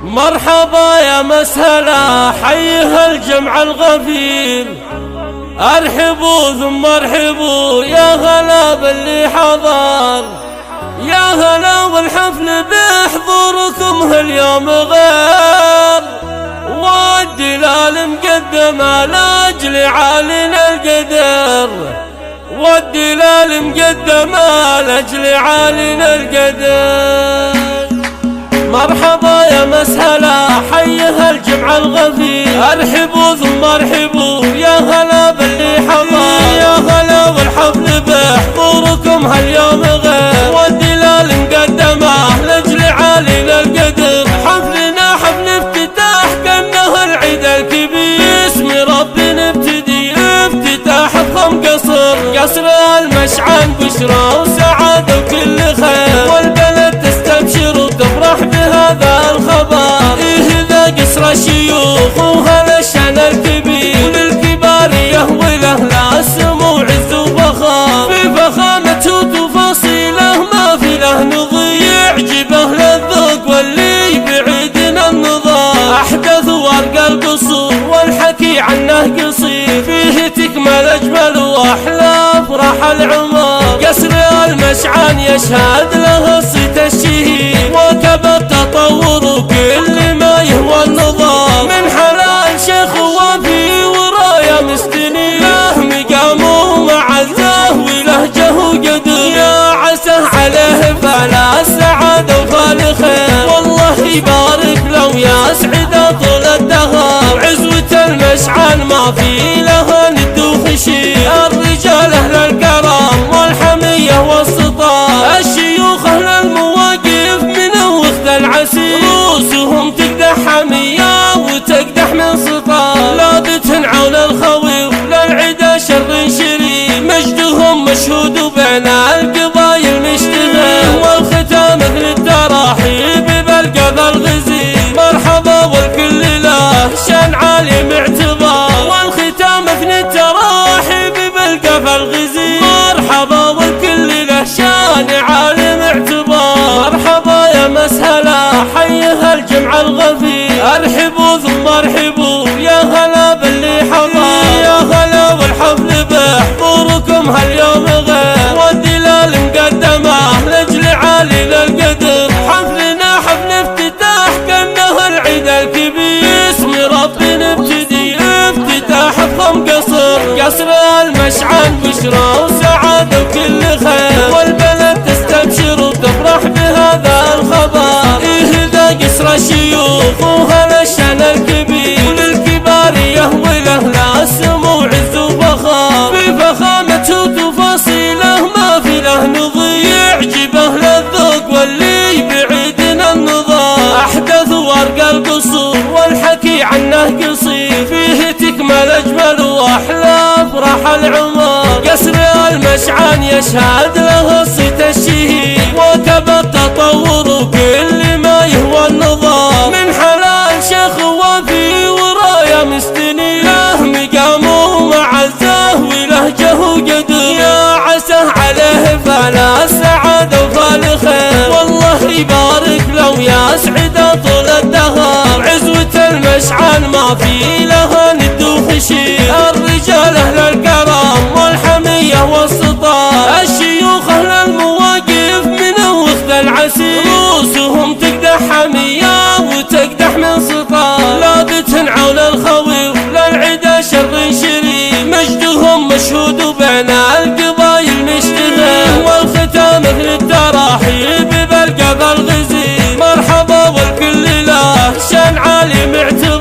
مرحبا يا مسهلا حيها الجمع الغفير، ارحبوا ثم ارحبوا يا هلا باللي حضر، يا هلا والحفل بحضوركم هاليوم غير، والدلال مقدمه لاجل عالينا القدر، والدلال مقدمه لاجل عالينا القدر. مرحبا يا مسهلا حيها الجمع الغفير، ارحبوا ثم ارحبوا يا هلا باللي حضر، يا هلا والحفل بحضوركم هاليوم غير، والدلال مقدمه لاجل عالينا القدر، حفلنا حفل افتتاح كانه العيد الكبير، باسم ربي نبتدي افتتاح فخم قصر المشعل بشرى وسعاده وكل خير، والبلد تستبشر وتفرح بهذا الخبر، ذا قصر الشيوخ وهذا الشان الكبير، وللكبار يهوي له لا السمو عز وفخر، في فخامته وتفاصيله ما في له نظير، يعجبه للذوق واللي بعيدنا النظر، احدث وارقى القصور والحكي عنه قصير، فيه تكمل اجمل واحلى افراح العمر، قصر المشعل يشهد له الصيت الشهير، وكبر تطور وكل ما يهوى النظام، من حلال شيخ وفي ورايا مستنير، له مقام ومعزه ولهجه وقدر، يا عسى عليه فلا السعاده وفال خير، والله يبارك له يا سعد طول الدهر، عزوة المشعل ما في لها ند وخشير، الرجال اهل الكرم والحميه والسطار، الشيوخ اهل المواقف من وخذ العسير، رؤوسهم تقدح حميه وتقدح من سطار، لابت عون الخوي للعدا شر شرير، مجدهم مشهود بين القبايل مشتهر، والختام مثل التراحيب بالقذى الغزير، مرحبا والكل له شان عالي معتبر، والختام مثل التراحيب بالقذى الغزير، مرحبا والكل له شان عالي معتبر. مرحبا يا مسهلا حيها الجمع الغفير، ارحبوا ثم ارحبوا يا هلا باللي حضر، يا هلا والحفل بحضوركم هاليوم غير، والدلال مقدمه لاجل عالينا القدر، حفلنا حفل افتتاح كانه العيد الكبير، باسم ربي نبتدي افتتاح فخم قصر المشعل بشرى وسعاده وكل خير، والبلد تستبشر وتفرح بهذا الخبر، ذا قصر الشيوخ وهذا الشان الكبير، وللكبار يهوي له لا السمو عز وفخر، في فخامته وتفاصيله ما في له نظير، يعجبه للذوق واللي بعيدنا النظر، احدث وارقى القصور والحكي عنه قصير، فيه تكمل اجمل واحلى افراح العمر، قصر المشعل يشهد له الصيت الشهير، وكبر تطور وكل ما يهوى النظام، من حلال شيخ وفي ورايا مستنير، له مقام ومعزه ولهجه وقدر، يا عسى عليه فلا السعاده وفال خير، والله يبارك له يا سعد طول الدهر، عزوة المشعل ما في لها ند وخشير، الرجال اهل الكرم والحميه والسطار، الشيوخ اهل المواقف من وخذ العسير، رؤوسهم تقدح حميه وتقدح من سطار، لابت عون الخوي للعدا شر شرير، مجدهم مشهود بين القبايل مشتهر، والختام مثل التراحيب بالقذى الغزير، مرحبا والكل له شان عالي معتبر.